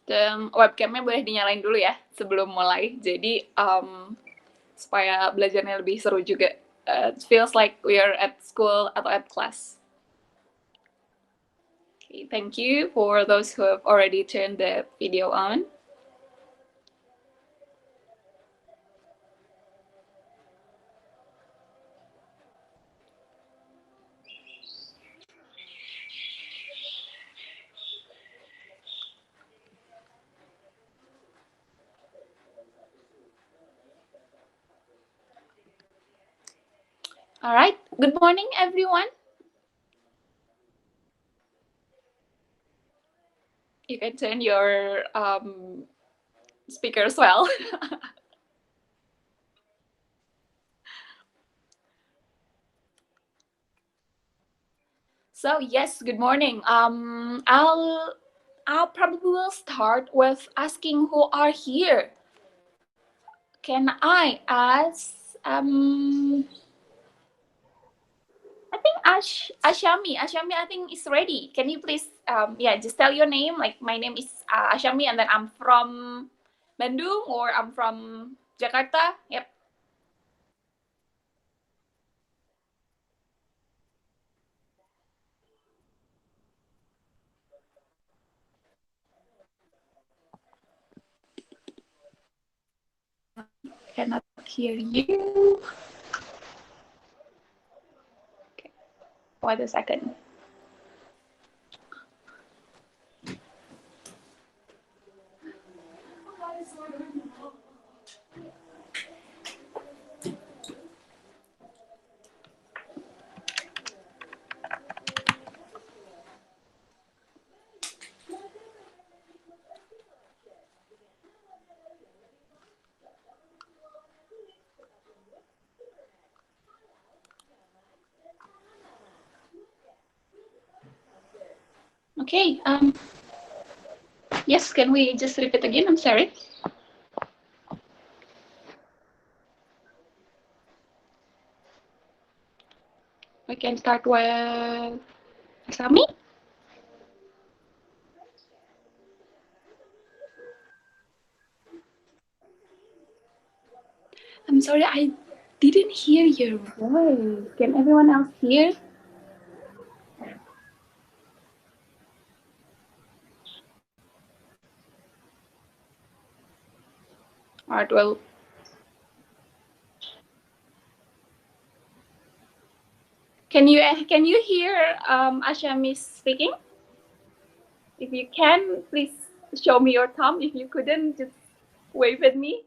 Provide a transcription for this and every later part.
Dan webcam-nya boleh dinyalain dulu ya sebelum mulai. Jadi supaya belajarnya lebih seru juga. It feels like we are at school atau at class. Okay, thank you for those who have already turned the video on. All right, good morning, everyone. You can turn your speaker as well. So yes, good morning. I'll probably will start with asking who are here. Can I ask? I think Ashami. Ashami, I think is ready. Can you please, yeah, just tell your name. Like my name is Ashami, and then I'm from Bandung or I'm from Jakarta. Yep. Cannot hear you. Okay. Wait a second. Okay. Yes, can we just repeat again? I'm sorry. We can start with Asami. I'm sorry, I didn't hear your voice. Can everyone else hear? All right, well. Can you hear Ashami speaking? If you can, please show me your thumb. If you couldn't, just wave at me.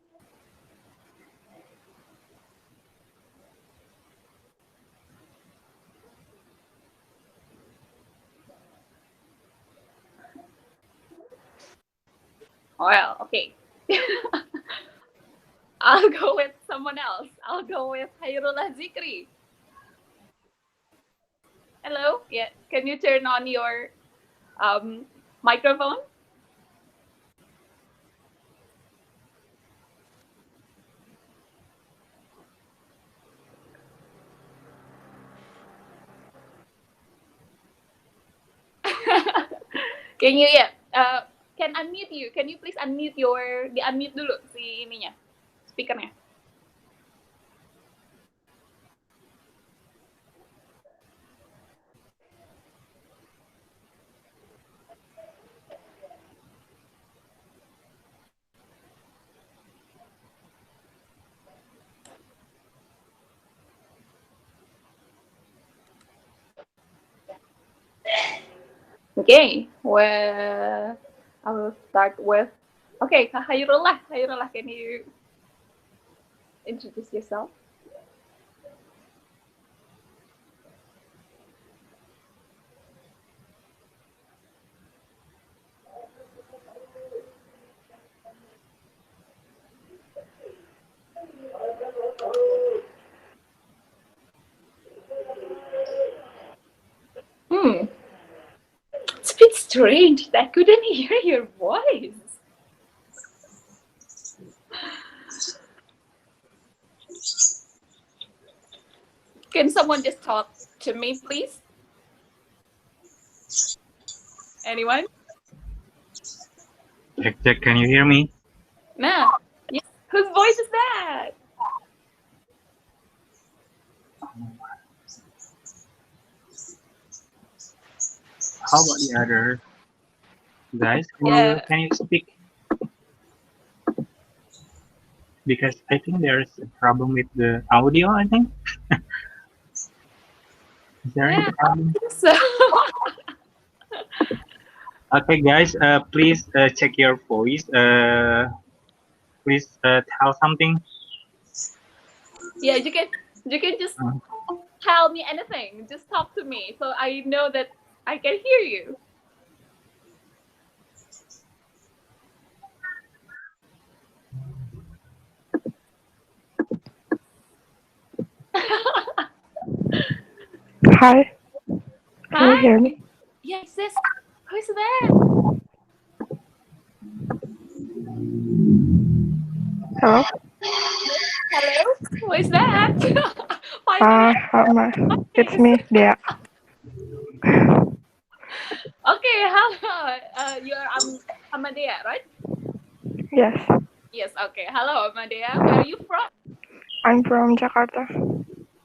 Well, okay. I'll go with someone else. I'll go with Hayrullah Zikri. Hello. Yeah. Can you turn on your microphone? Can you can unmute you? Can you please unmute di unmute dulu si ininya, speakernya. Okay, well, I will start with. Okay, Hayrullah. Hayrullah, can you introduce yourself? It's a bit strange that I couldn't hear your voice. Can someone just talk to me, please? Anyone? Check, check. Can you hear me? Nah. Yes. Whose voice is that? How about the other guys? Yeah. Can you speak? Because I think there's a problem with the audio. I think. Is there any Yeah. problem? So Okay, guys. Please check your voice. Please tell something. yeah, you can just Uh, tell me anything. Just talk to me, so I know that I can hear you. Hi, can you Hi. hear me? Yes, yes. Who's that? Hello? Hello. Who is that? Finally, It's I me, Dea. Okay, hello. You're Amadea, right? Yes, Yes. Okay. Hello, Amadea. Where are you from? I'm from Jakarta.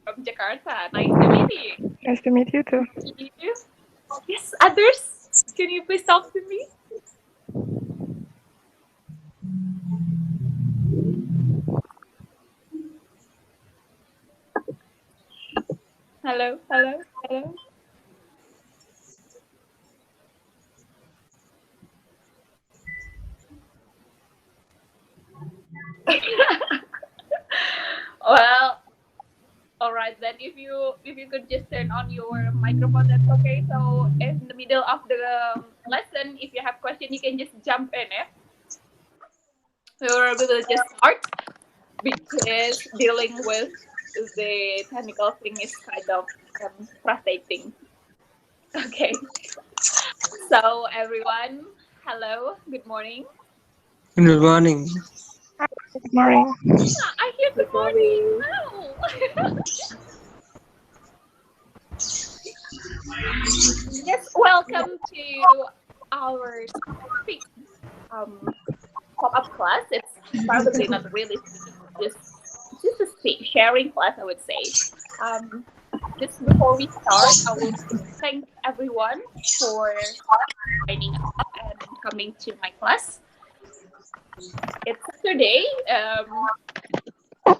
From Jakarta. Nice to meet you. Nice to meet you too. You? Yes. Others? Can you please talk to me? Hello. Hello. Hello. Well, all right then. If you could just turn on your microphone, that's okay. So in the middle of the lesson, if you have question, you can just jump in. Yeah. Or we will just start because dealing with the technical thing is kind of frustrating. Okay. So everyone, hello. Good morning. Good morning. Good morning. Ah, I hear good morning. Wow. Yes, welcome to our speak pop-up class. It's probably not really speaking, just a sharing class, I would say. Um, just before we start, I would thank everyone for joining up and coming to my class. It's Saturday.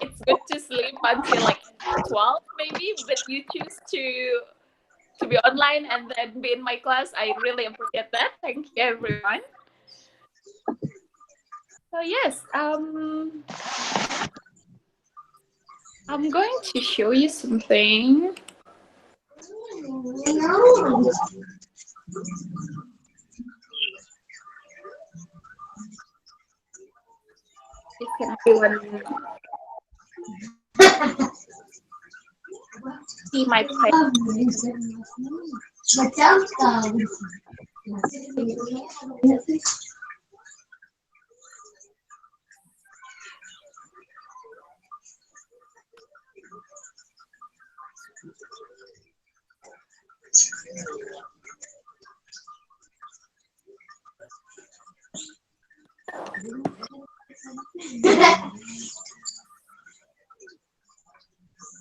It's good to sleep until like 12 maybe, but you choose to be online and then be in my class. I really appreciate that. Thank you, everyone. So yes, I'm going to show you something. Please can everyone see my play?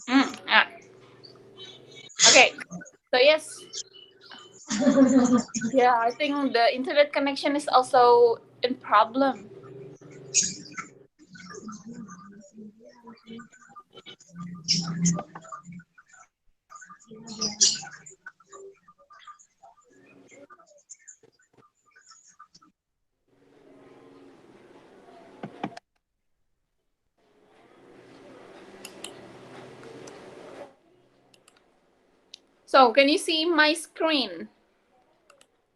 Ah. Okay. So yes, yeah, I think the internet connection is also in problem. So can you see my screen?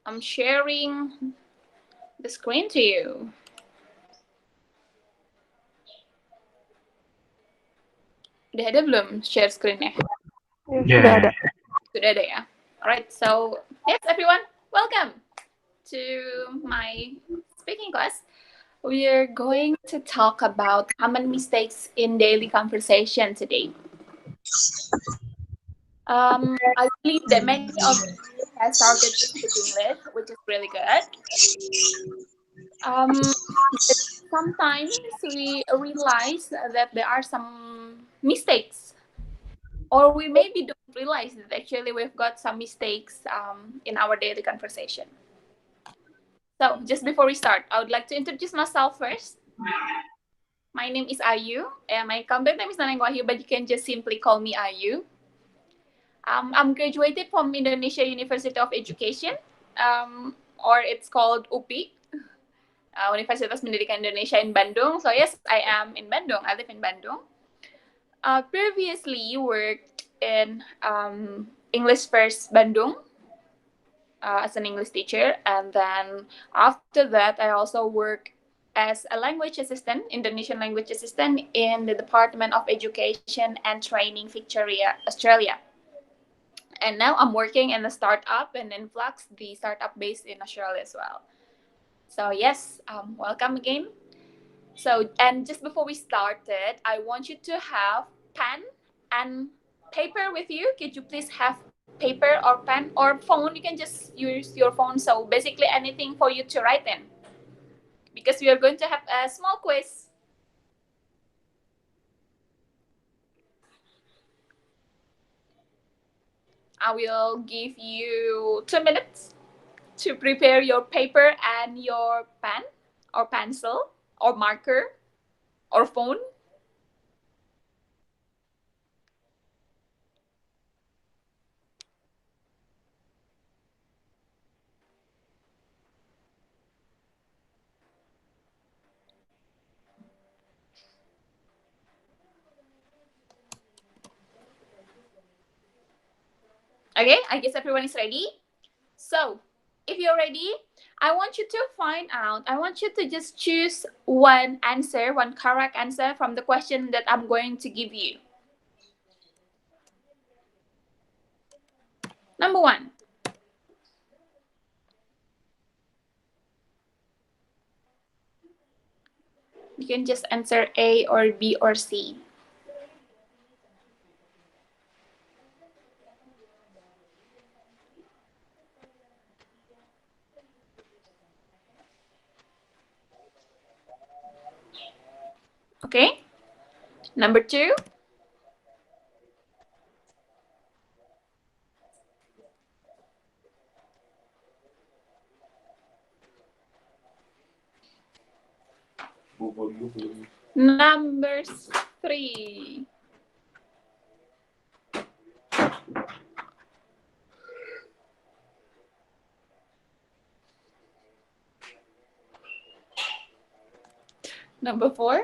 I'm sharing the screen to you. Udah ada belum share screennya? Yes, sudah yeah. ada. Sudah ada ya. Alright, so yes everyone, welcome to my speaking class. We are going to talk about common mistakes in daily conversation today. I believe that many of you have started to speak English, which is really good. Sometimes we realize that there are some mistakes, or we maybe don't realize that actually we've got some mistakes in our daily conversation. So, just before we start, I would like to introduce myself first. My name is Ayu, and my complete name is Naneng Wahyu, but you can just simply call me Ayu. I'm graduated from Indonesia University of Education, or it's called UPI, Universitas Pendidikan Indonesia in Bandung. So yes, I am in Bandung. I live in Bandung. Previously worked in English First Bandung as an English teacher, and then after that, I also work as a language assistant, Indonesian language assistant in the Department of Education and Training, Victoria, Australia. And now I'm working in a startup in Influx, the startup based in Australia as well. So yes, welcome again. So, and just before we started, I want you to have pen and paper with you. Could you please have paper or pen or phone? You can just use your phone. So basically anything for you to write in, because we are going to have a small quiz. I will give you 2 minutes to prepare your paper and your pen or pencil or marker or phone. Okay, I guess everyone is ready. So, if you're ready, I want you to find out, I want you to just choose one answer, one correct answer from the question that I'm going to give you. Number one. You can just answer A or B or C. Okay? Number two. Number three. Number four.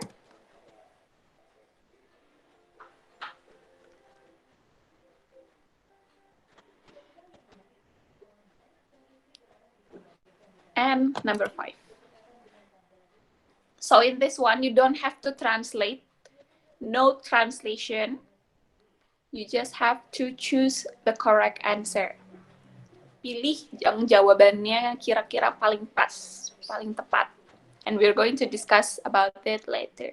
And number five. So in this one, you don't have to translate. No translation. You just have to choose the correct answer. Pilih yang jawabannya kira-kira paling pas, paling tepat. And we're going to discuss about it later.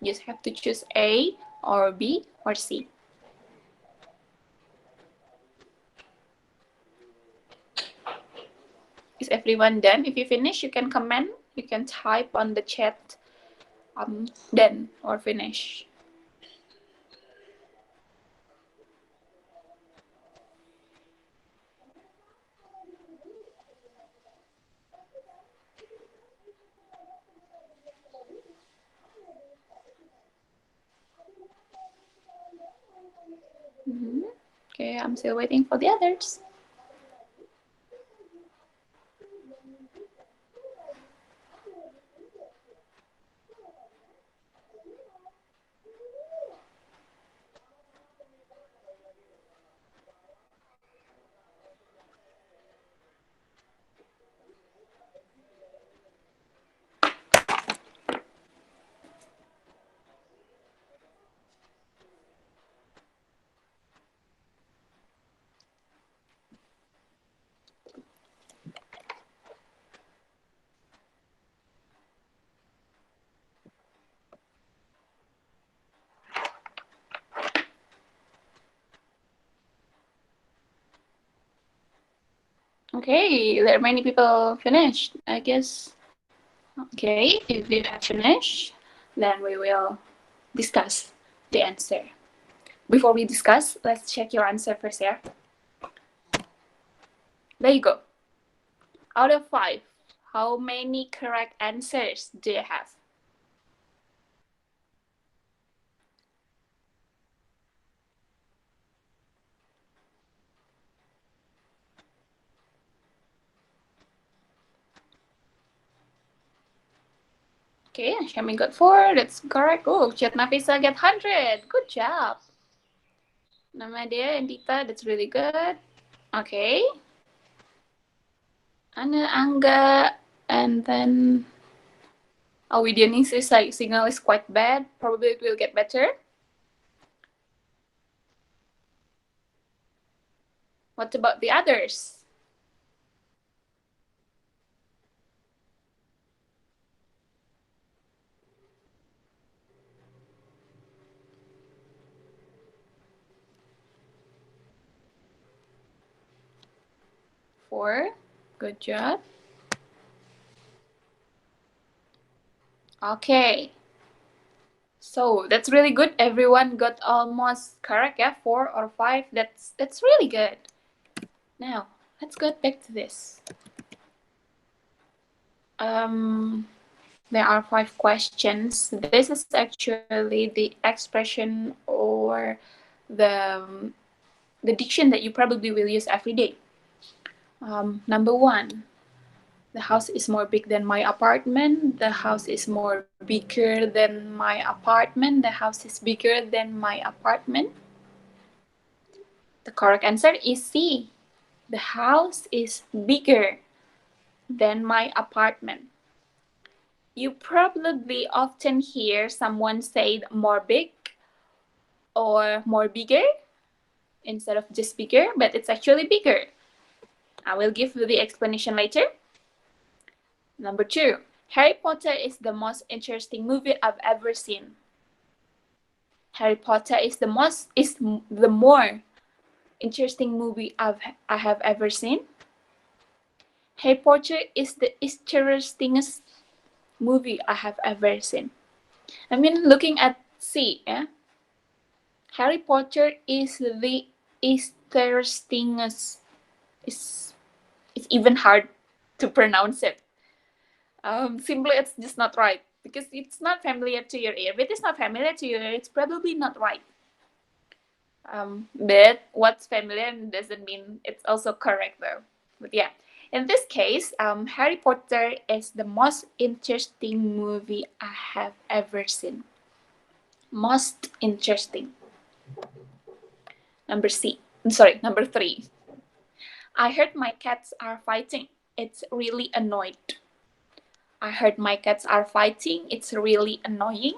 You just have to choose A or B or C. Is everyone done? If you finish, you can comment. You can type on the chat, done or finish. Okay, I'm still waiting for the others. Okay, there are many people finished, I guess. Okay, if you have finished, then we will discuss the answer. Before we discuss, let's check your answer first, yeah? There you go. Out of 5, how many correct answers do you have? Okay, Shami got 4. That's correct. Oh, Chat Nafisa got 100. Good job. Nama dia and Dita, that's really good. Okay. Anna, Angga, and then Widiani's like signal is quite bad. Probably it will get better. What about the others? Four. Good job. Okay. So that's really good. Everyone got almost correct, yeah? 4 or 5. That's really good. Now, let's get back to this. There are 5 questions. This is actually the expression or the diction that you probably will use every day. Number 1, the house is more big than my apartment. The house is more bigger than my apartment. The house is bigger than my apartment. The correct answer is C. The house is bigger than my apartment. You probably often hear someone say more big or more bigger instead of just bigger, but it's actually bigger. I will give you the explanation later. Number 2, Harry Potter is the most interesting movie I've ever seen. Harry Potter is the more interesting movie I have ever seen. Harry Potter is the interestingest movie I have ever seen. I mean, looking at C, yeah? Harry Potter is the interestingest. It's even hard to pronounce it. Simply, it's just not right because it's not familiar to your ear. If it is not familiar to your ear, it's probably not right. But what's familiar doesn't mean it's also correct though. But yeah, in this case, Harry Potter is the most interesting movie I have ever seen. Most interesting. Number 3. I heard my cats are fighting. It's really annoyed. I heard my cats are fighting. It's really annoying.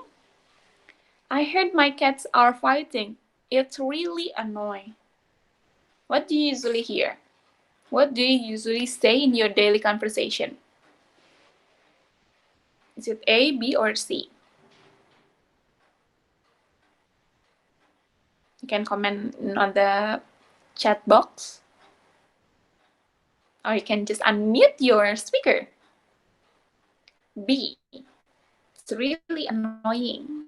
I heard my cats are fighting. It's really annoying. What do you usually hear? What do you usually say in your daily conversation? Is it A, B, or C? You can comment on the chat box. Or you can just unmute your speaker. B. It's really annoying.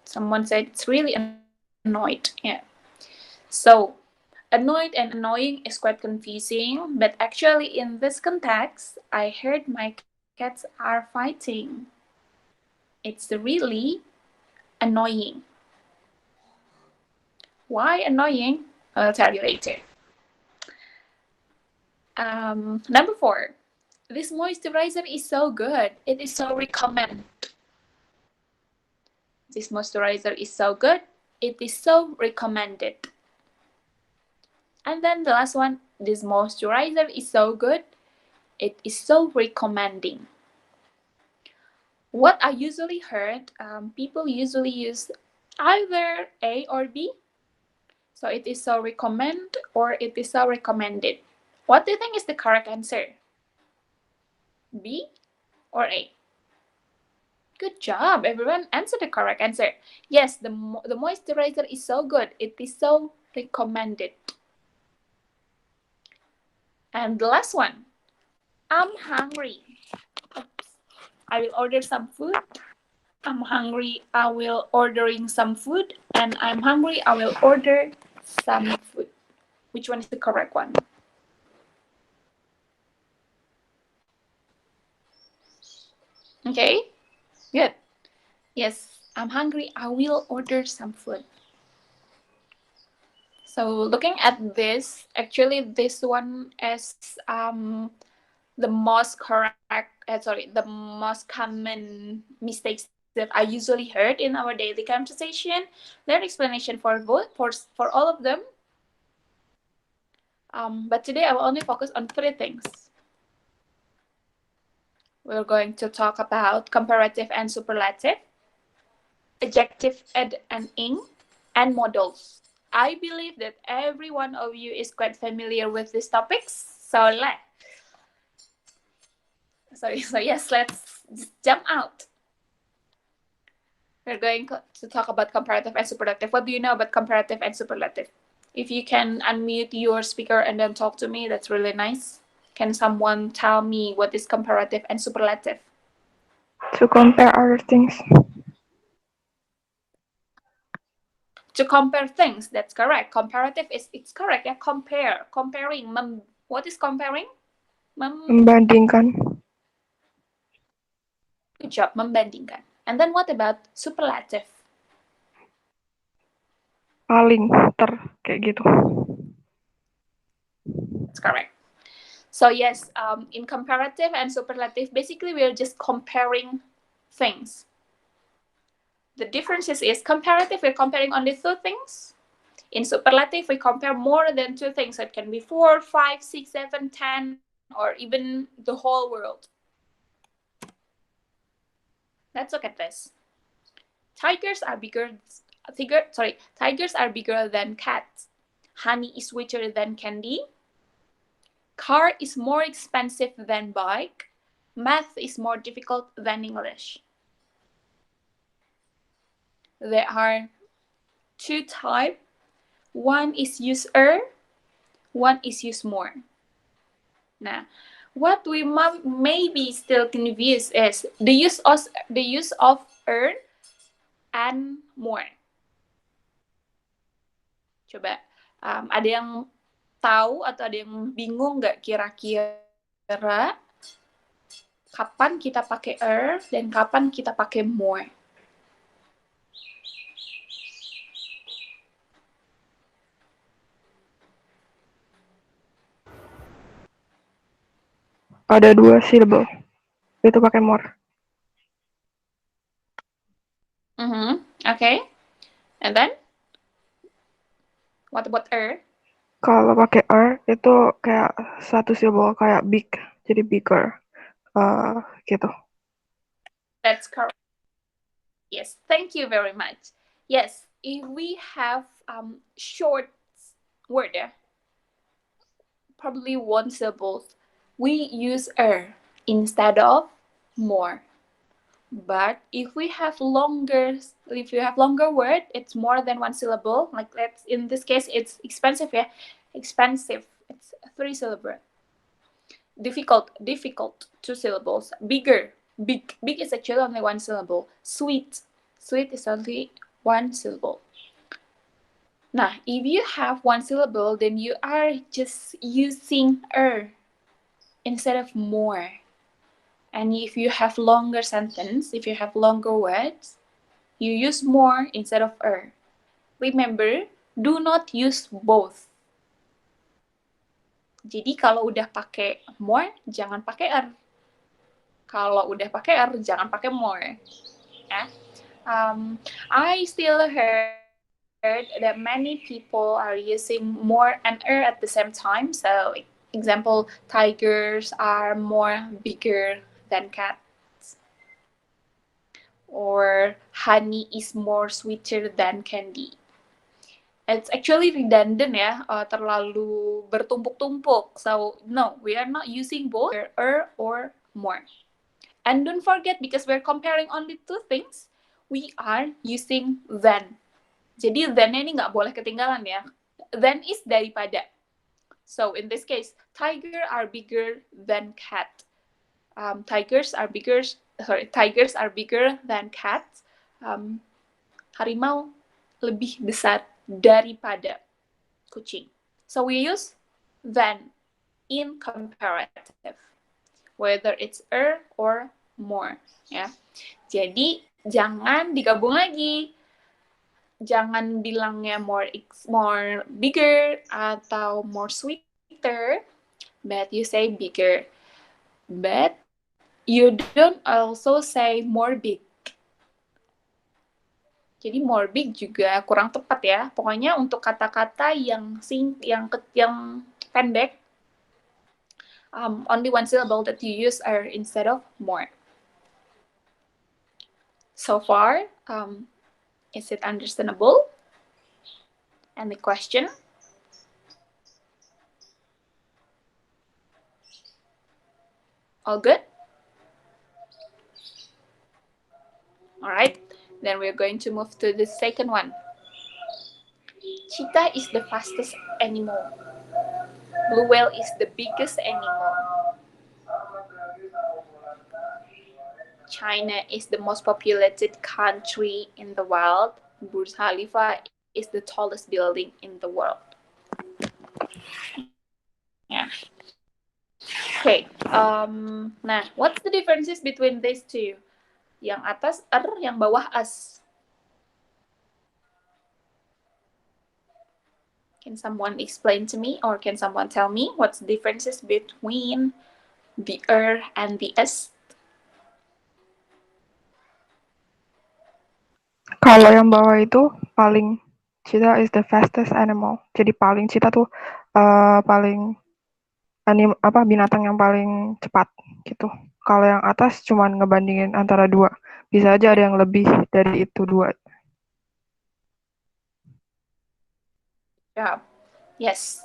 Someone said it's really annoyed. Yeah. So, annoyed and annoying is quite confusing, but actually in this context, I heard my cats are fighting. It's really annoying. Why annoying? I'll tell you later. Number 4. This moisturizer is so good. It is so recommended. This moisturizer is so good. It is so recommended. And then the last one. This moisturizer is so good. It is so recommending. What I usually heard, people usually use either A or B. So it is so recommend or it is so recommended. What do you think is the correct answer? B or A? Good job, everyone. Answer the correct answer. Yes, the moisturizer is so good. It is so recommended. And the last one, I'm hungry. Oops. I will order some food. I'm hungry. I will ordering some food. And I'm hungry. I will order some food. Which one is the correct one? Okay, good. Yes, I'm hungry. I will order some food. So looking at this, actually this one is the most the most common mistakes that I usually heard in our daily conversation. There are explanation for both for all of them. But today I will only focus on three things. We're going to talk about comparative and superlative, adjective and ing, and modals. I believe that every one of you is quite familiar with these topics. So yes, let's just jump out. We're going to talk about comparative and superlative. What do you know about comparative and superlative? If you can unmute your speaker and then talk to me, that's really nice. Can someone tell me what is comparative and superlative? To compare other things. To compare things, that's correct. Comparative it's correct. Yeah, comparing. What is comparing? Membandingkan. Good job, membandingkan. And then what about superlative? Paling kayak gitu. That's correct. So yes, in comparative and superlative, basically we're just comparing things. The differences is comparative, we're comparing only two things. In superlative, we compare more than two things. So it can be 4, 5, 6, 7, 10, or even the whole world. Let's look at this. Tigers are bigger than cats. Honey is sweeter than candy. Car is more expensive than bike. Math is more difficult than English. There are two types. One is use one is use more. Now, what we maybe still confused is the use of earn and more. Coba, ada yang tahu atau ada yang bingung nggak kira-kira kapan kita pakai earn dan kapan kita pakai more? Ada 2 syllable. Itu pakai more. Okay. And then? What about Kalau pakai itu kayak satu syllable kayak big, jadi bigger. Gitu. That's correct. Yes, thank you very much. Yes, if we have short word, probably one syllable, we use instead of more. But if you have longer word, it's more than one syllable. Like in this case, it's expensive. Yeah, expensive. It's 3 syllable. Difficult, 2 syllables. Bigger, big is actually only 1 syllable. Sweet is only 1 syllable. Now, if you have 1 syllable, then you are just using instead of more. And if you have longer sentence, if you have longer words, you use more instead of Remember, do not use both. Jadi kalau udah pakai more, jangan pakai Kalau udah pakai jangan pakai more. I still heard that many people are using more and at the same time. So, example, tigers are more bigger than cats. Or honey is more sweeter than candy. It's actually redundant ya, terlalu bertumpuk-tumpuk. So, no, we are not using both or more. And don't forget, because we're comparing only two things, we are using than. Jadi than-nya ini nggak boleh ketinggalan ya. Than is daripada. So in this case, tiger are bigger than cat. Tigers are bigger than cats. Harimau lebih besar daripada kucing. So we use than in comparative, whether it's or more, ya. Jadi jangan digabung lagi. Jangan bilangnya more bigger atau more sweeter, but you say bigger. But you don't also say more big. Jadi more big juga kurang tepat ya. Pokoknya untuk kata-kata yang pendek, only one syllable that you use are instead of more. So far, is it understandable? Any question? All good? All right, then we're going to move to the second one. Cheetah is the fastest animal. Blue whale is the biggest animal. China is the most populated country in the world. Burj Khalifa is the tallest building in the world. Yeah. Okay. Nah, what's the differences between these two? Yang atas yang bawah as. Can someone explain to me, or can someone tell me what's the differences between the and the s? Kalau yang bawah itu paling, cheetah is the fastest animal. Jadi paling cheetah tuh paling binatang yang paling cepat gitu. Kalau yang atas cuman ngebandingin antara dua. Bisa aja ada yang lebih dari itu dua. Yeah. Yes.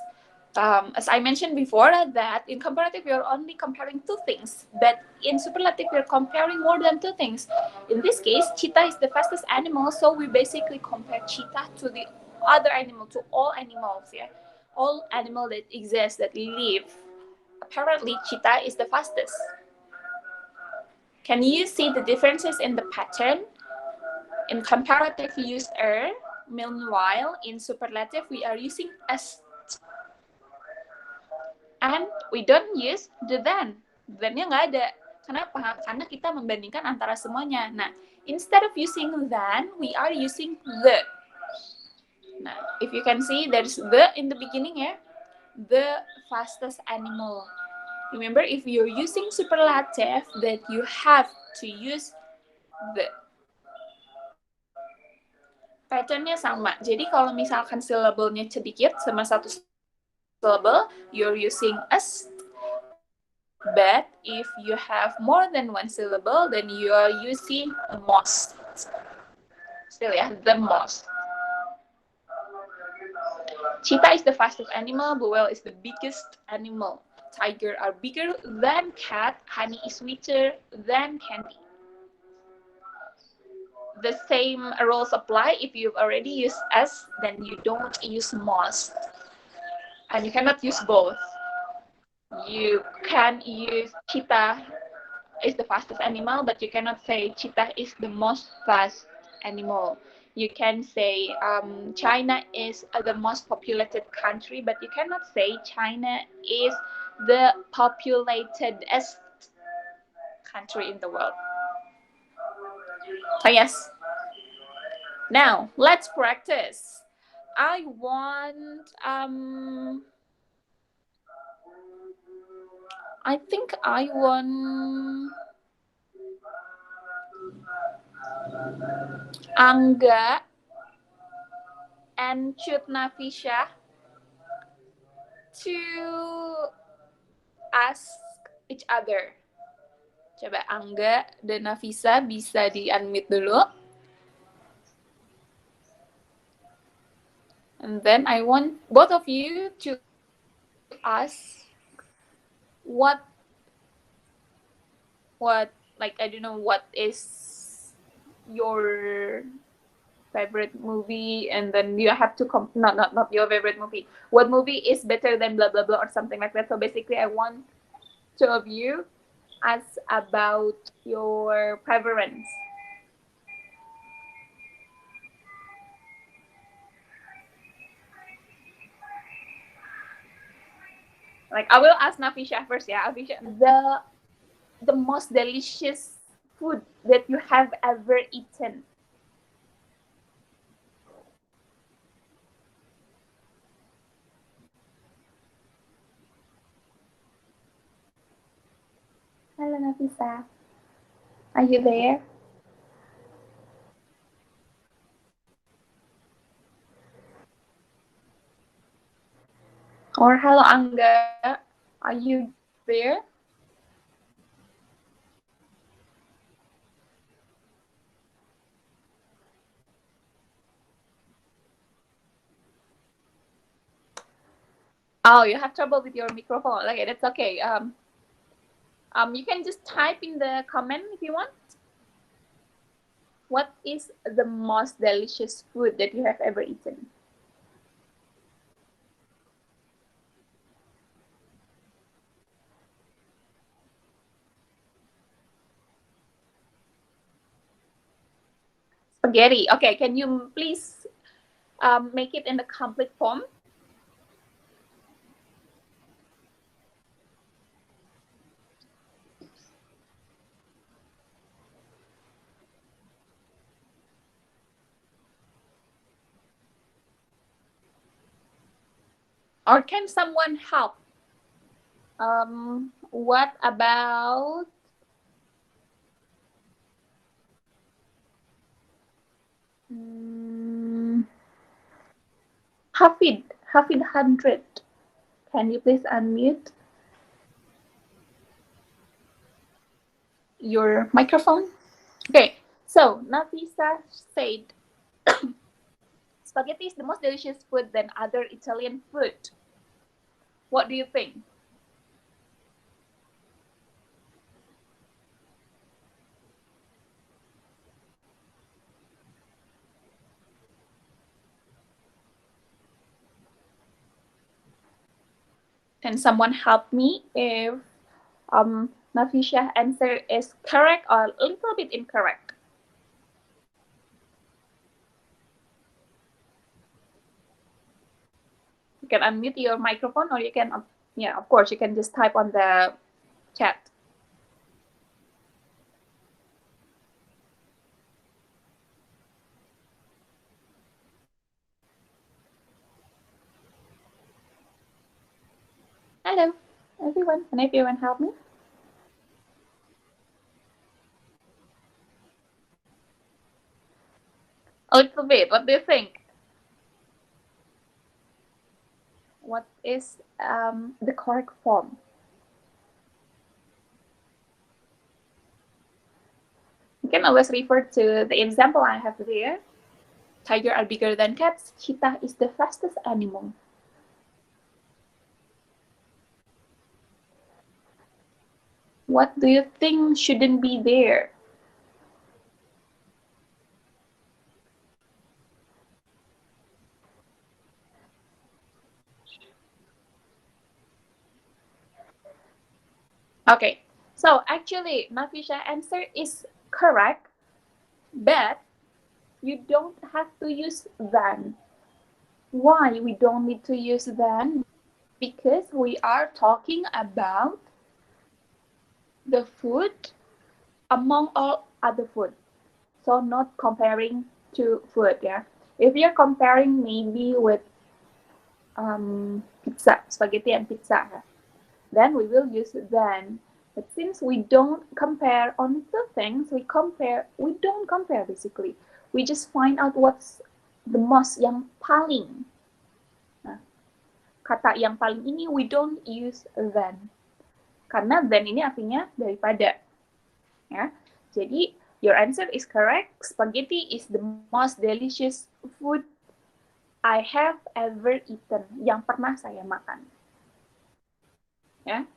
As I mentioned before, that in comparative you're only comparing two things, but in superlative you're comparing more than two things. In this case, cheetah is the fastest animal, so we basically compare cheetah to the other animal, to all animals, yeah, all animal that exist, that live. Apparently, cheetah is the fastest. Can you see the differences in the pattern? In comparative, we use meanwhile in superlative we are using as. And we don't use the then. Then-nya nggak ada. Kenapa? Karena kita membandingkan antara semuanya. Nah, instead of using then, we are using the. Nah, if you can see, there's the in the beginning ya. The fastest animal. Remember, if you're using superlative, that you have to use the. Pattern-nya sama. Jadi kalau misalkan syllable-nya sedikit sama satu syllable, you're using as. But if you have more than one syllable, then you are using most. Still ya, the most. Cheetah is the fastest animal. Blue whale is the biggest animal. Tiger are bigger than cat. Honey is sweeter than candy. The same rules apply. If you've already used as, then you don't use most. And you cannot use both. You can use cheetah is the fastest animal, but you cannot say cheetah is the most fast animal. You can say China is the most populated country, but you cannot say China is the populated-est country in the world. So yes. Now, let's practice. I want Angga and Cut Nafisha to ask each other. Coba Angga dan Nafisa bisa di-unmute dulu. And then I want both of you to ask what like, I don't know, what is your favorite movie, and then you have to not your favorite movie. What movie is better than blah blah blah or something like that. So basically, I want two of you ask about your preference. Like I will ask Nafisha first, yeah. Nafisha, the most delicious food that you have ever eaten. Hello, Nafisa. Are you there? Or hello, Angga. Are you there? Oh, you have trouble with your microphone. Okay, that's okay. You can just type in the comment if you want. What is the most delicious food that you have ever eaten? Spaghetti. Okay, can you please make it in the complete form? Or can someone help? What about Hafid 100? Can you please unmute your microphone? Okay, so Nafisa said spaghetti is the most delicious food than other Italian food. What do you think? Can someone help me if Nafisha answer is correct or a little bit incorrect? You can unmute your microphone, or you can, yeah, of course, you can just type on the chat. Hello, everyone. Can everyone help me? A little bit. What do you think? What is the correct form? You can always refer to the example I have there. Tiger are bigger than cats. Cheetah is the fastest animal. What do you think shouldn't be there? Okay, so actually, Nafisha answer is correct, but you don't have to use then. Why we don't need to use then? Because we are talking about the food among all other food. So not comparing to food, yeah. If you're comparing maybe with pizza, spaghetti and pizza, then we will use then. But since we don't compare on two things, we don't compare basically. We just find out what's the most, yang paling. Nah, kata yang paling ini we don't use then. Karena then ini artinya daripada. Ya. Jadi your answer is correct. Spaghetti is the most delicious food I have ever eaten. Yang pernah saya makan. Ya.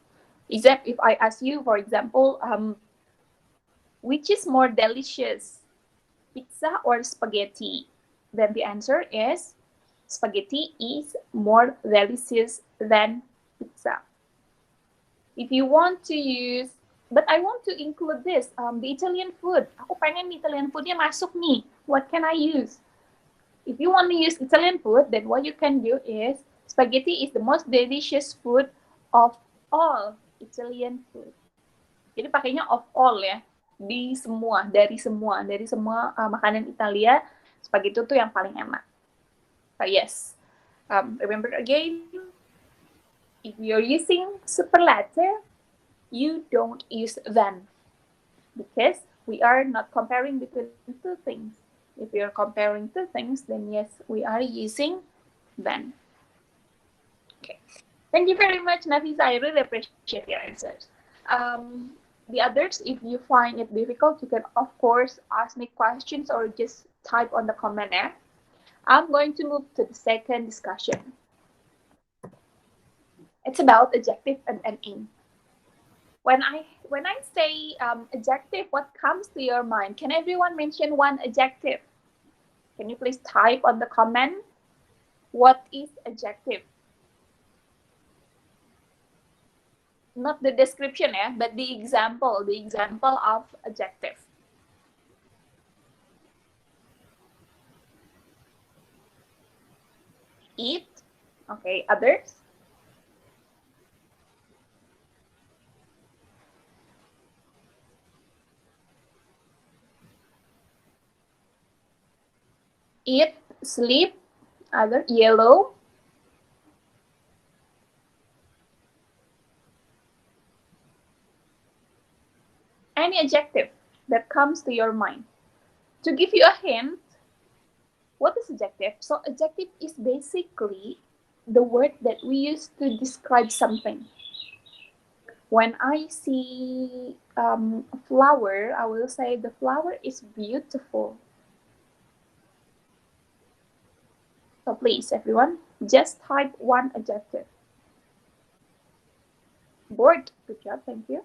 Except if I ask you, for example, which is more delicious, pizza or spaghetti? then the answer is spaghetti is more delicious than pizza. If you want to use, but I want to include this, the Italian food. Aku pengen Italian foodnya masuk nih. What can I use? If you want to use Italian food, then what you can do is spaghetti is the most delicious food of all Italian food. Jadi pakainya of all ya, dari semua makanan Italia, spaghetti itu yang paling enak. So yes, remember again, if you're using superlative, you don't use than, because we are not comparing between two things. If you're comparing two things, then yes, we are using than. Okay. Thank you very much, Nafisa. I really appreciate your answers. The others, if you find it difficult, you can, of course, ask me questions or just type on the comment app. I'm going to move to the second discussion. It's about adjective and ending. When I say adjective, what comes to your mind? Can everyone mention one adjective? Can you please type on the comment? What is adjective? Not the description, but the example of adjective. Eat. Okay, others? Eat, sleep, other, yellow. Any adjective that comes to your mind. To give you a hint, what is adjective? So adjective is basically the word that we use to describe something. When I see a flower, I will say the flower is beautiful. So please, everyone, just type one adjective. Bored. Good job. Thank you.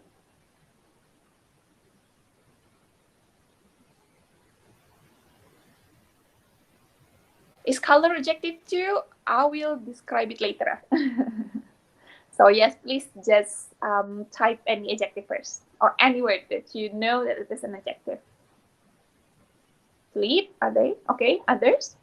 Is color adjective too? I will describe it later. So yes, please just type any adjective first, or any word that you know that it is an adjective. Sleep, are they? Okay, others?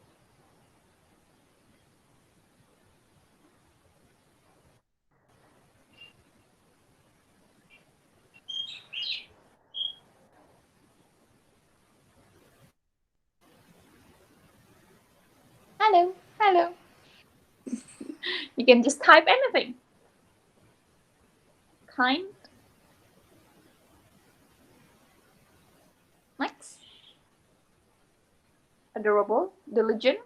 Hello, hello. You can just type anything. Kind. Next. Adorable. Diligent.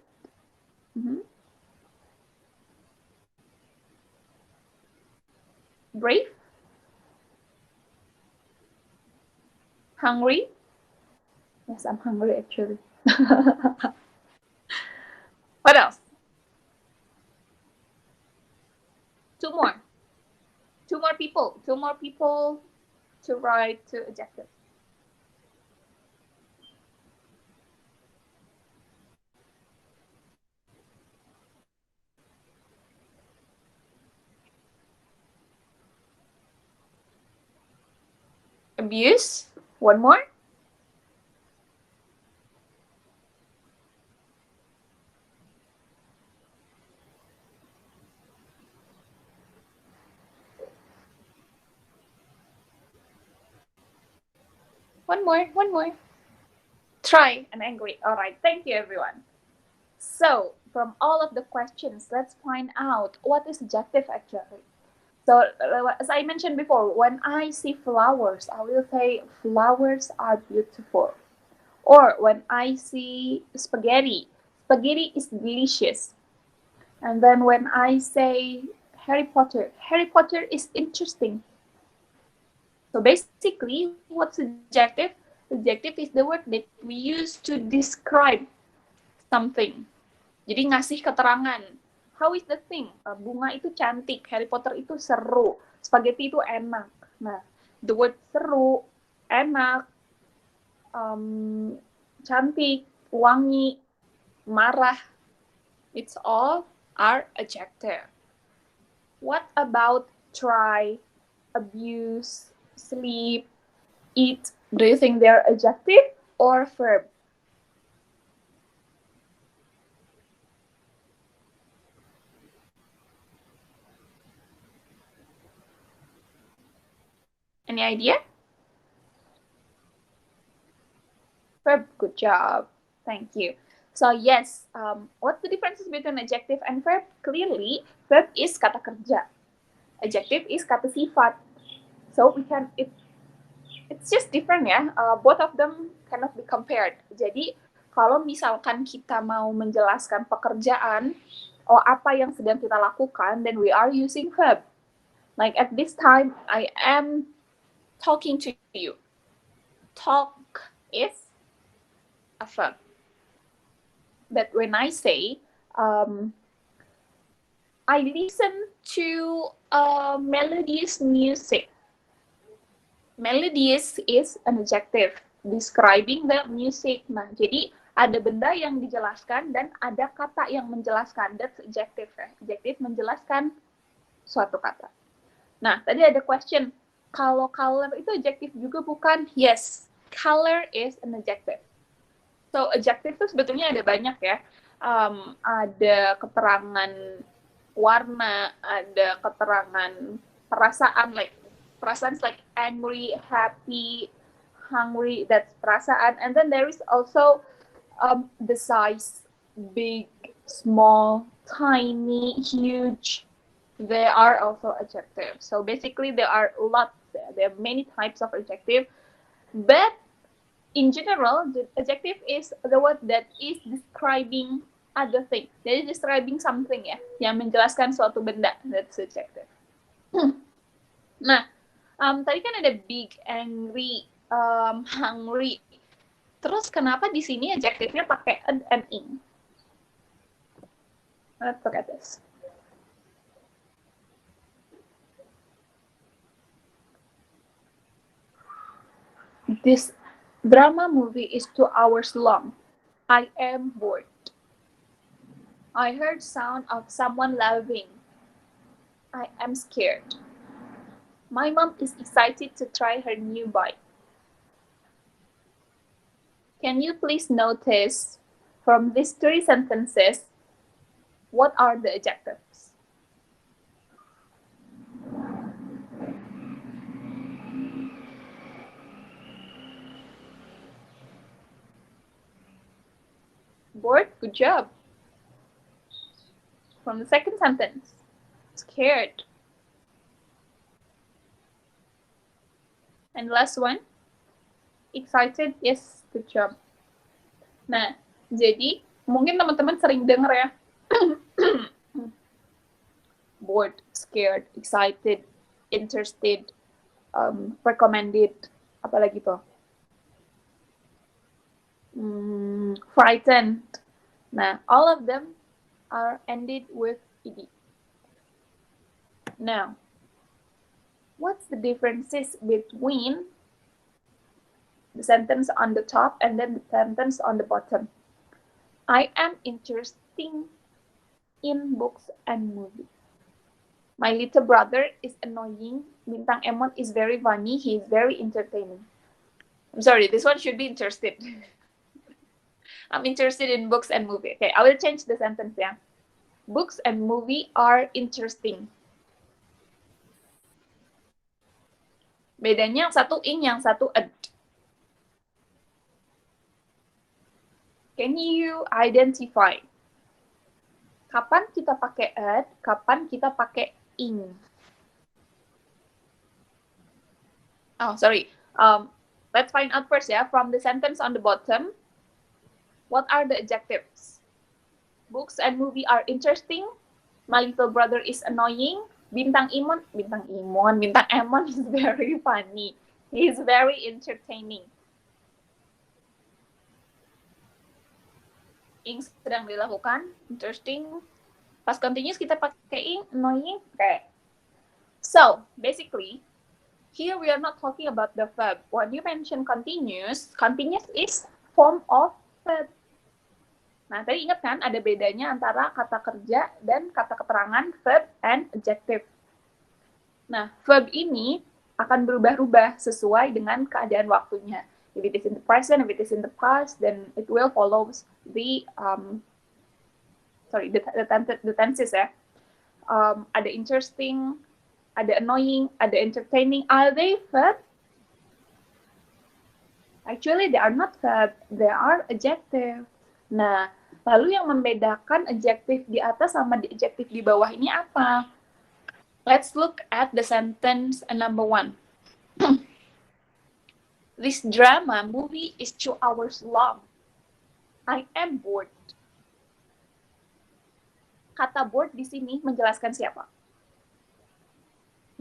Brave. Hungry. Yes, I'm hungry actually. What else? Two more people to write two adjectives. Abuse. One more. One more. Try and angry. All right, thank you, everyone. So, from all of the questions, let's find out what is adjective actually. So, as I mentioned before, when I see flowers, I will say flowers are beautiful. Or when I see spaghetti, spaghetti is delicious. And then when I say Harry Potter is interesting. So basically, what's adjective? Adjective is the word that we use to describe something. Jadi ngasih keterangan. How is the thing? Bunga itu cantik, Harry Potter itu seru, spaghetti itu enak. Nah, the word seru, enak, cantik, wangi, marah. It's all are adjective. What about try, abuse, sleep, eat? Do you think they're adjective or verb? Any idea? Verb. Good job. Thank you. So yes, what's the differences between adjective and verb? Clearly, verb is kata kerja. Adjective is kata sifat. So we can it's just different ya. Both of them cannot be compared. Jadi kalau misalkan kita mau menjelaskan pekerjaan or apa yang sedang kita lakukan, then we are using verb. Like at this time, I am talking to you. Talk is a verb. But when I say, I listen to melodious music. Melodious is an adjective describing the music. Nah, jadi ada benda yang dijelaskan dan ada kata yang menjelaskan. That's adjective. Adjective menjelaskan suatu kata. Nah, tadi ada question. Kalau color itu adjective juga bukan? Yes, color is an adjective. So, adjective itu sebetulnya ada banyak ya. Ada keterangan warna, ada keterangan perasaan, like perasaan like angry, happy, hungry, that's perasaan. And then there is also the size, big, small, tiny, huge. They are also adjectives. So basically there are lots, there are many types of adjective, but in general, the adjective is the word that is describing other thing. Jadi describing something ya, yang menjelaskan suatu benda. That's adjective. Nah, tadi kan ada big, angry, hungry. Terus kenapa di sini adjektifnya pakai an and ing? Let's look at this. This drama movie is 2 hours long. I am bored. I heard sound of someone laughing. I am scared. My mom is excited to try her new bike. Can you please notice from these 3 sentences, what are the adjectives? Bored, good job. From the second sentence, scared. And last one, excited, yes, good job. Nah, jadi mungkin teman-teman sering dengar ya, bored, scared, excited, interested, recommended, apalagi tuh? Frightened. Nah, all of them are ended with ed. Now, what's the differences between the sentence on the top and then the sentence on the bottom? I am interested in books and movies. My little brother is annoying. Bintang Emon is very funny. He is very entertaining. I'm sorry, this one should be interested. I'm interested in books and movie. Okay, I will change the sentence ya. Books and movie are interesting. Bedanya yang satu ing, yang satu ed. Can you identify? Kapan kita pakai ed, kapan kita pakai ing? Oh, sorry. Let's find out first ya. From the sentence on the bottom, what are the adjectives? Books and movie are interesting. My little brother is annoying. Bintang Emon is very funny. He is very entertaining. Ing sedang dilakukan, interesting. Pas continuous kita pakai ing, annoying. Okay. So, basically, here we are not talking about the verb. When you mention continuous is form of verb. Nah, tadi ingat kan ada bedanya antara kata kerja dan kata keterangan, verb and adjective. Nah, verb ini akan berubah-ubah sesuai dengan keadaan waktunya. If it is in the present, if it is in the past, then it will follows the the tenses ya. Ada interesting, ada annoying, ada entertaining. Are they verb? Actually, they are not verb. They are adjective. Nah, lalu yang membedakan adjektif di atas sama adjektif di bawah ini apa? Let's look at the sentence number 1. This drama movie is 2 hours long. I am bored. Kata bored di sini menjelaskan siapa?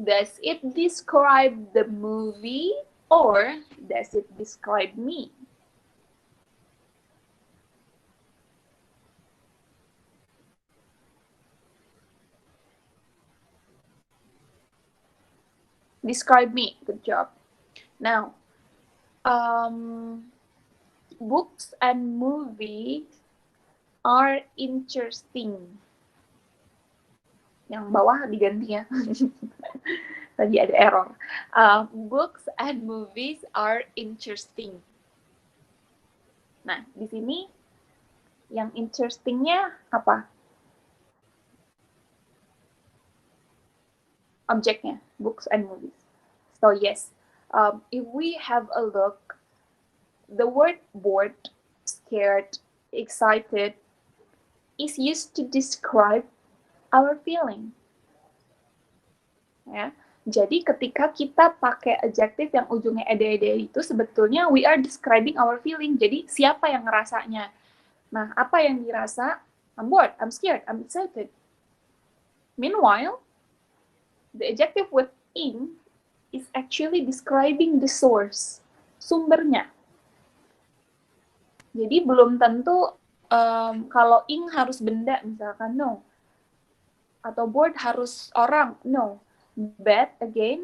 Does it describe the movie or does it describe me? Describe me. Good job. Now, books and movies are interesting. Yang bawah diganti ya. Tadi ada error. Books and movies are interesting. Nah, di sini yang interestingnya apa? Objeknya, books and movies. So yes, if we have a look, the word bored, scared, excited is used to describe our feeling. Ya, jadi ketika kita pakai adjektif yang ujungnya ede-ede itu sebetulnya we are describing our feeling. Jadi siapa yang ngerasanya? Nah, apa yang dirasa? I'm bored, I'm scared, I'm excited. Meanwhile, the adjective with ing is actually describing the source, sumbernya. Jadi belum tentu kalau ing harus benda misalkan, no. Atau board harus orang, no. But again,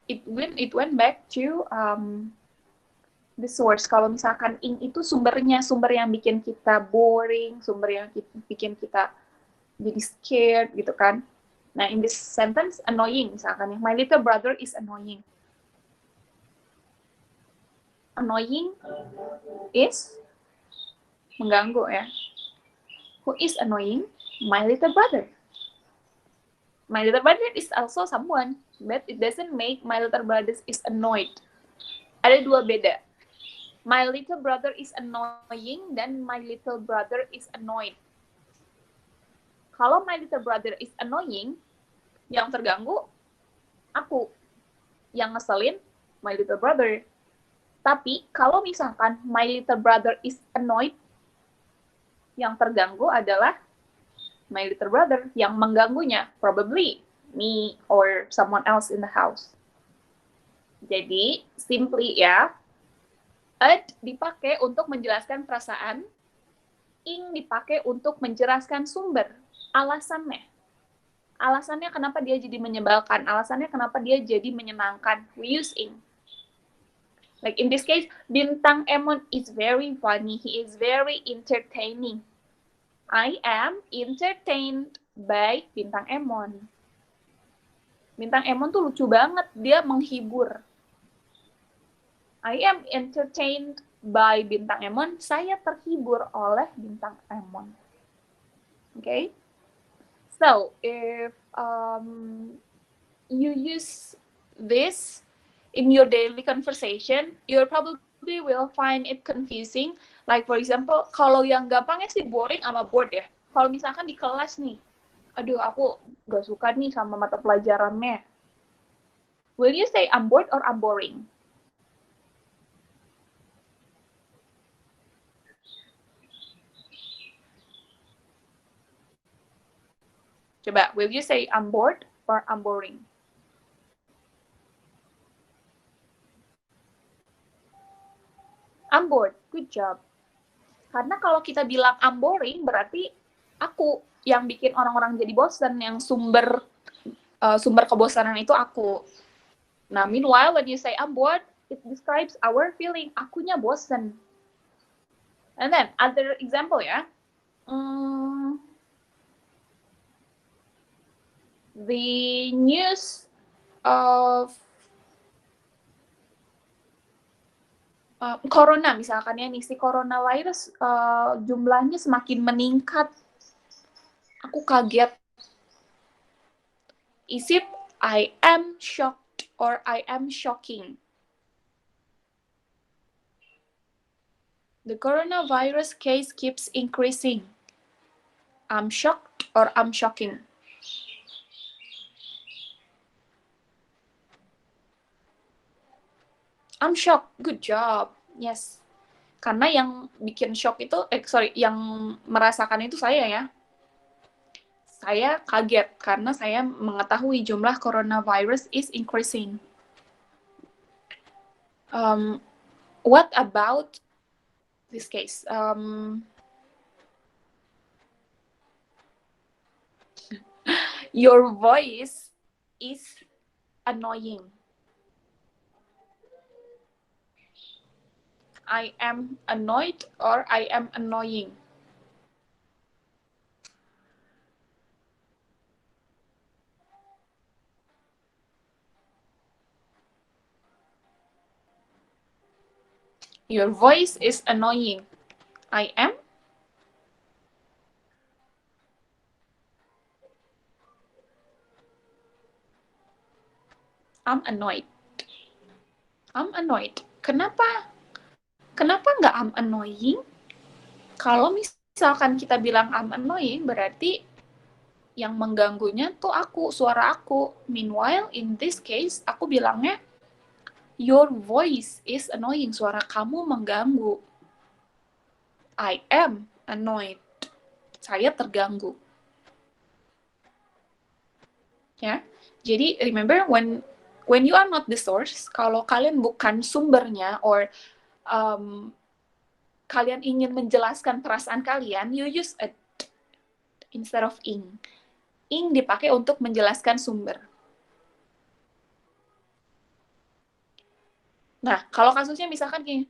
it went back to the source. Kalau misalkan ing itu sumbernya, sumber yang bikin kita boring, sumber yang bikin kita jadi scared gitu kan. Nah, in this sentence, annoying misalkan ya. My little brother is annoying. Annoying is mengganggu ya. Who is annoying? My little brother. My little brother is also someone, but it doesn't make my little brother is annoyed. Ada dua beda. My little brother is annoying dan my little brother is annoyed. Kalau my little brother is annoying, yang terganggu aku, yang ngeselin my little brother. Tapi kalau misalkan my little brother is annoyed, yang terganggu adalah my little brother, yang mengganggunya probably me or someone else in the house. Jadi simply ya, ad dipakai untuk menjelaskan perasaan, ing dipakai untuk menjelaskan sumber, alasannya. Alasannya kenapa dia jadi menyebalkan, alasannya kenapa dia jadi menyenangkan. We use ing. Like in this case, Bintang Emon is very funny. He is very entertaining. I am entertained by Bintang Emon. Bintang Emon tuh lucu banget. Dia menghibur. I am entertained by Bintang Emon. Saya terhibur oleh Bintang Emon. Okay? So, if you use this in your daily conversation, you probably will find it confusing. Like for example, kalau yang gampangnya sih boring sama bored ya. Kalau misalkan di kelas nih, aduh aku gak suka nih sama mata pelajarannya. Will you say I'm bored or I'm boring? Coba, will you say I'm bored or I'm boring? I'm bored. Good job. Karena kalau kita bilang I'm boring, berarti aku yang bikin orang-orang jadi bosan, yang sumber kebosanan itu aku. Nah, meanwhile, when you say I'm bored, it describes our feeling. Akunya bosan. And then, other example ya. Mm, the news of corona misalkan ya nih, si coronavirus jumlahnya semakin meningkat. Aku kaget. Is it I am shocked or I am shocking? The coronavirus case keeps increasing. I'm shocked or I'm shocking? I'm shocked. Good job. Yes. Karena yang bikin shock itu, yang merasakan itu saya ya. Saya kaget karena saya mengetahui jumlah coronavirus is increasing. What about this case? Your voice is annoying. I am annoyed or I am annoying. Your voice is annoying. I am. I'm annoyed. I'm annoyed. Kenapa? Kenapa nggak I'm annoying? Kalau misalkan kita bilang I'm annoying, berarti yang mengganggunya tuh aku, suara aku. Meanwhile, in this case, aku bilangnya, your voice is annoying. Suara kamu mengganggu. I am annoyed. Saya terganggu. Ya, jadi remember when you are not the source, kalau kalian bukan sumbernya, or kalian ingin menjelaskan perasaan kalian, you use a instead of ing. Ing dipakai untuk menjelaskan sumber. Nah, kalau kasusnya misalkan gini,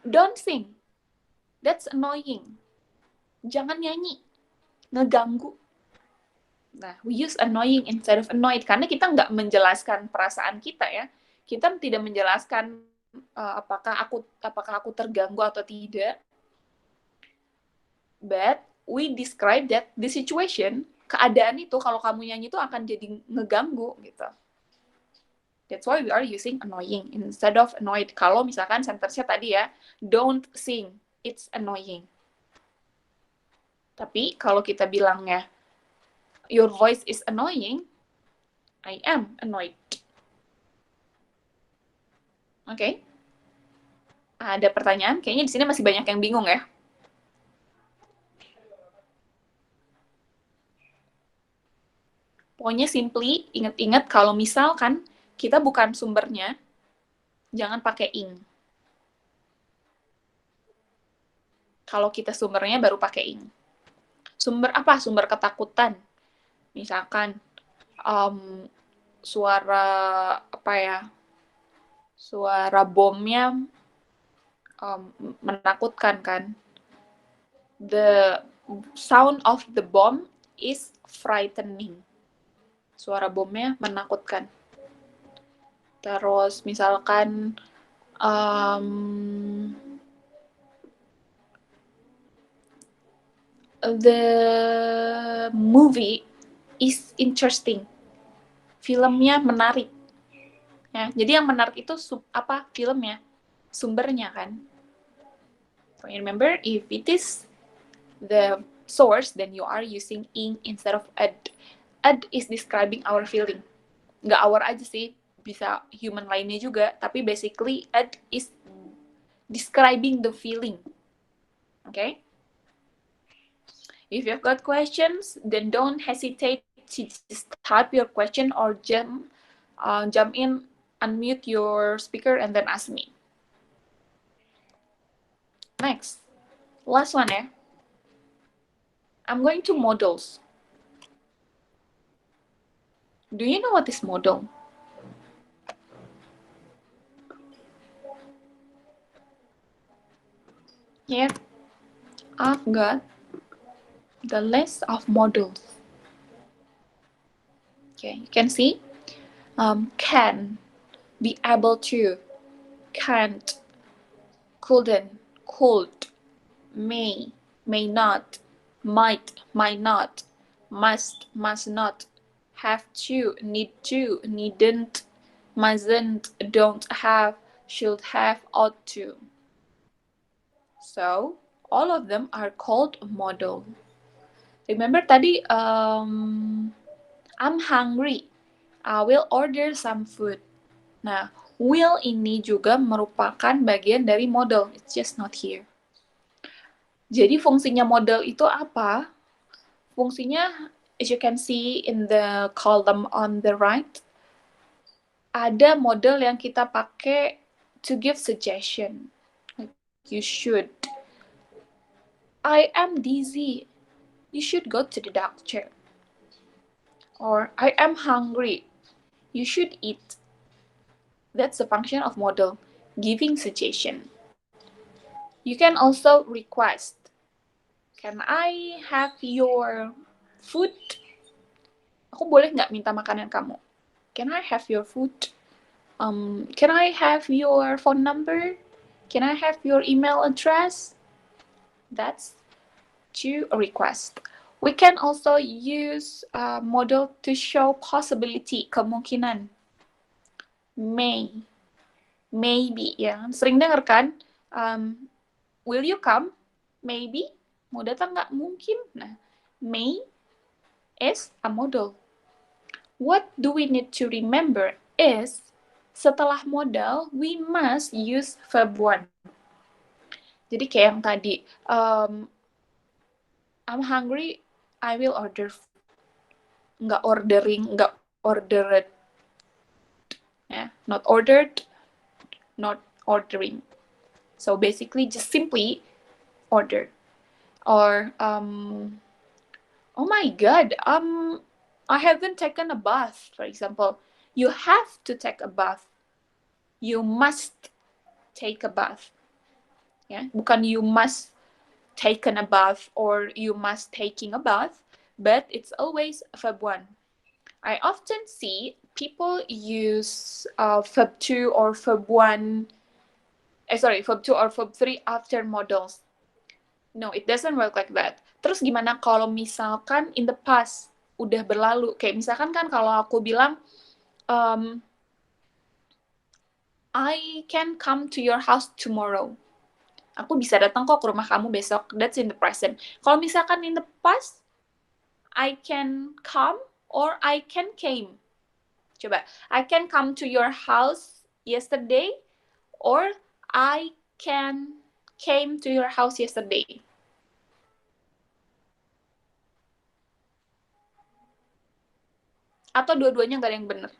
don't sing, that's annoying. Jangan nyanyi, ngeganggu. Nah, we use annoying instead of annoyed, karena kita nggak menjelaskan perasaan kita ya. Kita tidak menjelaskan apakah aku terganggu atau tidak. But we describe that the situation, keadaan itu kalau kamu nyanyi itu akan jadi ngeganggu gitu. That's why we are using annoying instead of annoyed. Kalau misalkan sentence-nya tadi ya, don't sing, it's annoying. Tapi kalau kita bilangnya, your voice is annoying, I am annoyed. Oke? Okay? Ada pertanyaan? Kayaknya di sini masih banyak yang bingung ya. Pokoknya simply ingat-ingat kalau misalkan kita bukan sumbernya, jangan pakai ing. Kalau kita sumbernya baru pakai ing. Sumber apa? Sumber ketakutan. Misalkan suara apa ya? Suara bomnya menakutkan kan. The sound of the bomb is frightening. Suara bomnya menakutkan. Terus misalkan the movie is interesting. Filmnya menarik. Ya, jadi yang menarik itu apa? Filmnya, sumbernya kan. So remember, if it is the source, then you are using ing instead of ed. Ed is describing our feeling. Nggak our aja sih, bisa human lainnya juga. Tapi basically, ed is describing the feeling. Okay? If you've got questions, then don't hesitate to just type your question or jump in, unmute your speaker, and then ask me. Next, last one ya. I'm going to models. Do you know what is model? Yeah, I've got The list of models. Okay, you can see can, be able to, can't, couldn't, could, may, may not, might, might not, must, must not, have to, need to, needn't, mustn't, don't have, should have, ought to. So, all of them are called modal. Remember tadi, I'm hungry. I will order some food. Nah, will ini juga merupakan bagian dari modal. It's just not here. Jadi fungsinya modal itu apa? Fungsinya, as you can see in the column on the right, ada modal yang kita pakai to give suggestion. Like, you should. I am dizzy. You should go to the doctor. Or, I am hungry. You should eat. That's the function of modal, giving suggestion. You can also request. Can I have your food? Aku boleh nggak minta makanan kamu? Can I have your food? Can I have your phone number? Can I have your email address? That's to request. We can also use modal to show possibility, kemungkinan. May, maybe, ya. Sering dengar kan? Will you come? Maybe. Mau datang nggak? Mungkin. Nah, may is a modal. What do we need to remember is, setelah modal, we must use verb 1. Jadi kayak yang tadi, I'm hungry, I will order food. Nggak ordering, nggak ordered. Yeah, not ordered, not ordering. So basically, just simply order. Or, oh my God, I haven't taken a bath, for example. You have to take a bath. You must take a bath. Ya, bukan you must taken a bath or you must taking a bath, but it's always verb 1. I often see people use verb 2 or verb 1, verb 2 or verb 3 after modals. No, it doesn't work like that. Terus gimana kalau misalkan in the past, udah berlalu? Kayak misalkan kan kalau aku bilang, I can come to your house tomorrow. Aku bisa datang kok ke rumah kamu besok. That's in the present. Kalau misalkan in the past, I can come or I can came. Coba, I can come to your house yesterday or I can came to your house yesterday. Atau dua-duanya nggak ada yang benar.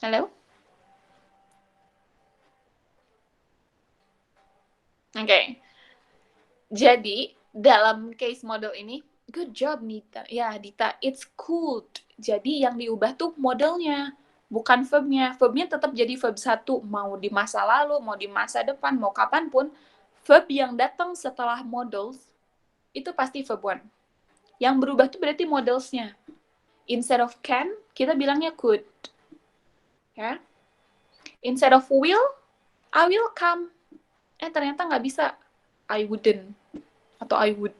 Halo? Oke. Jadi, dalam case model ini, good job, Nita. Ya, Dita, it's cool. Jadi, yang diubah tuh modelnya, bukan verbnya. Verbnya tetap jadi verb 1. Mau di masa lalu, mau di masa depan, mau kapanpun, verb yang datang setelah models, itu pasti verb 1. Yang berubah tuh berarti modelsnya. Instead of can, kita bilangnya could. Ya. Instead of will, I will come. Ternyata nggak bisa. I wouldn't. Atau I would.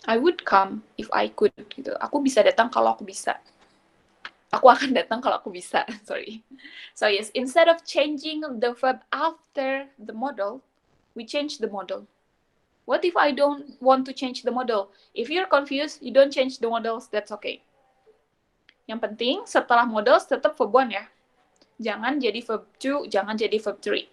I would come if I could. Gitu. Aku bisa datang kalau aku bisa. Aku akan datang kalau aku bisa. Sorry. So yes, instead of changing the verb after the model, we change the model. What if I don't want to change the model? If you're confused, you don't change the models, that's okay. Yang penting, setelah models tetap verb 1 ya. Jangan jadi verb 2, jangan jadi verb 3.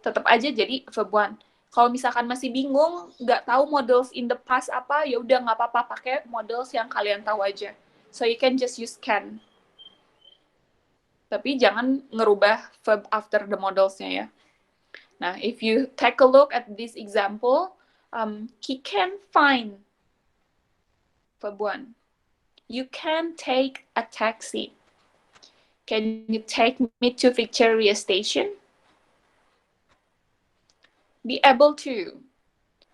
Tetap aja jadi verb 1. Kalau misalkan masih bingung, nggak tahu models in the past apa, ya udah nggak apa-apa, pakai models yang kalian tahu aja. So you can just use can. Tapi jangan ngerubah verb after the modelsnya ya. Nah, if you take a look at this example, he can find verb 1. You can take a taxi. Can you take me to Victoria Station? Be able to.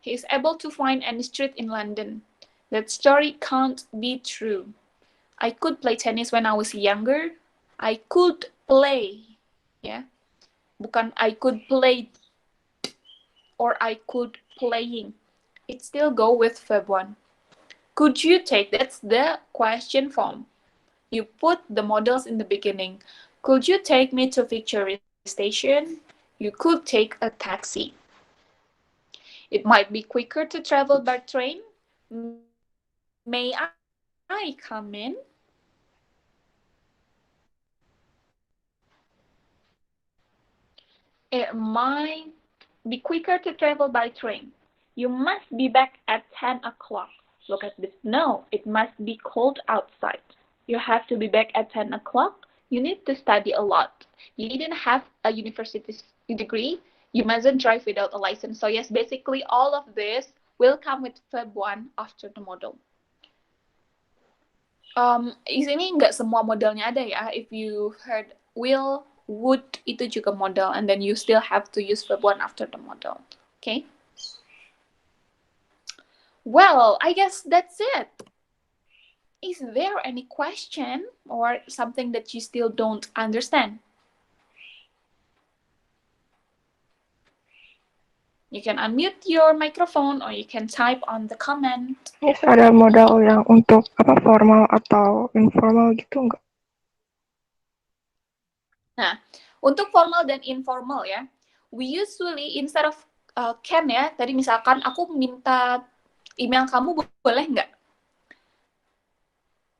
He is able to find any street in London. That story can't be true. I could play tennis when I was younger. I could play. Yeah. Bukan I could play or I could playing. It still go with verb 1. Could you take? That's the question form. You put the modals in the beginning. Could you take me to Victoria Station? You could take a taxi. It might be quicker to travel by train. May I come in? It might be quicker to travel by train. You must be back at 10 o'clock. Look at this. No, it must be cold outside. You have to be back at 10 o'clock. You need to study a lot. You didn't have a university degree. You mustn't drive without a license. So yes, basically all of this will come with verb 1 after the modal. Di sini nggak semua modalnya ada ya. If you heard will, would, itu juga modal. And then you still have to use verb 1 after the modal. Okay? Well, I guess that's it. Is there any question or something that you still don't understand? You can unmute your microphone or you can type on the comment. Yes, ada modal yang untuk apa formal atau informal gitu nggak? Nah, untuk formal dan informal ya, we usually instead of can ya, tadi misalkan aku minta email kamu boleh nggak?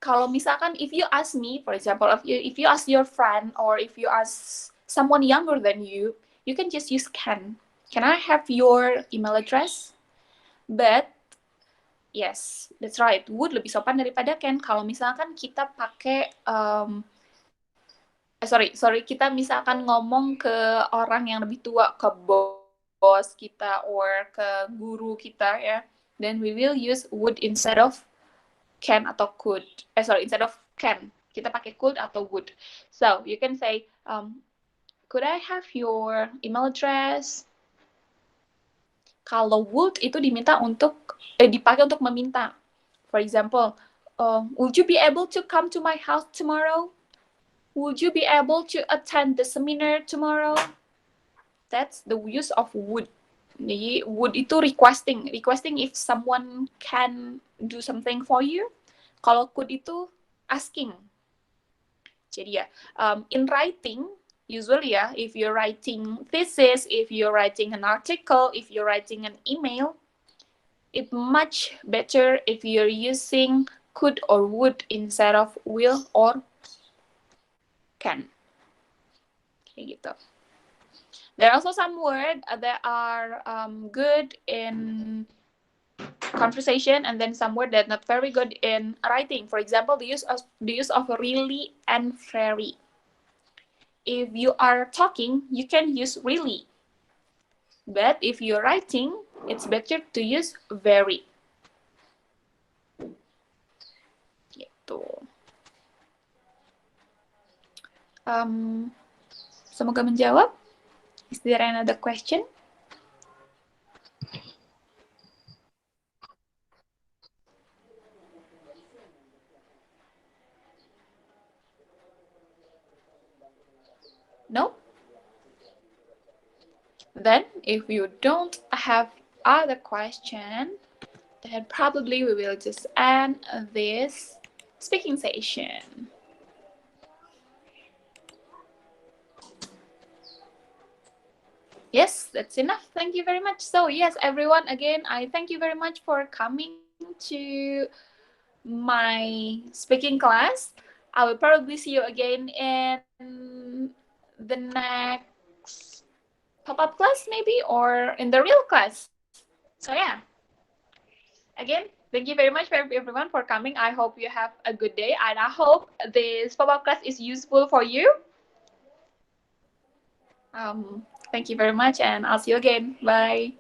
Kalau misalkan if you ask me, for example, if you ask your friend or if you ask someone younger than you can just use can. Can I have your email address? But yes, that's right. Would lebih sopan daripada can. Kalau misalkan kita pakai sorry, kita misalkan ngomong ke orang yang lebih tua, ke bos kita or ke guru kita ya, then we will use would instead of can atau could. Instead of can, kita pakai could atau would. So, you can say, could I have your email address? Kalau would itu diminta untuk, dipakai untuk meminta. For example, would you be able to come to my house tomorrow? Would you be able to attend the seminar tomorrow? That's the use of would. Jadi, would itu requesting. Requesting if someone can do something for you. Kalau could itu asking. Jadi ya, in writing, usually ya, if you're writing thesis, if you're writing an article, if you're writing an email, it's much better if you're using could or would instead of will or can. Kayak gitu. There are also some words that are good in conversation, and then some words that are not very good in writing. For example, the use of really and very. If you are talking, you can use really. But if you're writing, it's better to use very. Gitu. Semoga menjawab. Is there another question? No? Then, if you don't have other question, then probably we will just end this speaking session. Yes, that's enough. Thank you very much. So yes, everyone, again, I thank you very much for coming to my speaking class. I will probably see you again in the next pop-up class maybe, or in the real class. So yeah, again, thank you very much for everyone for coming. I hope you have a good day, and I hope this pop-up class is useful for you. Thank you very much, and I'll see you again. Bye.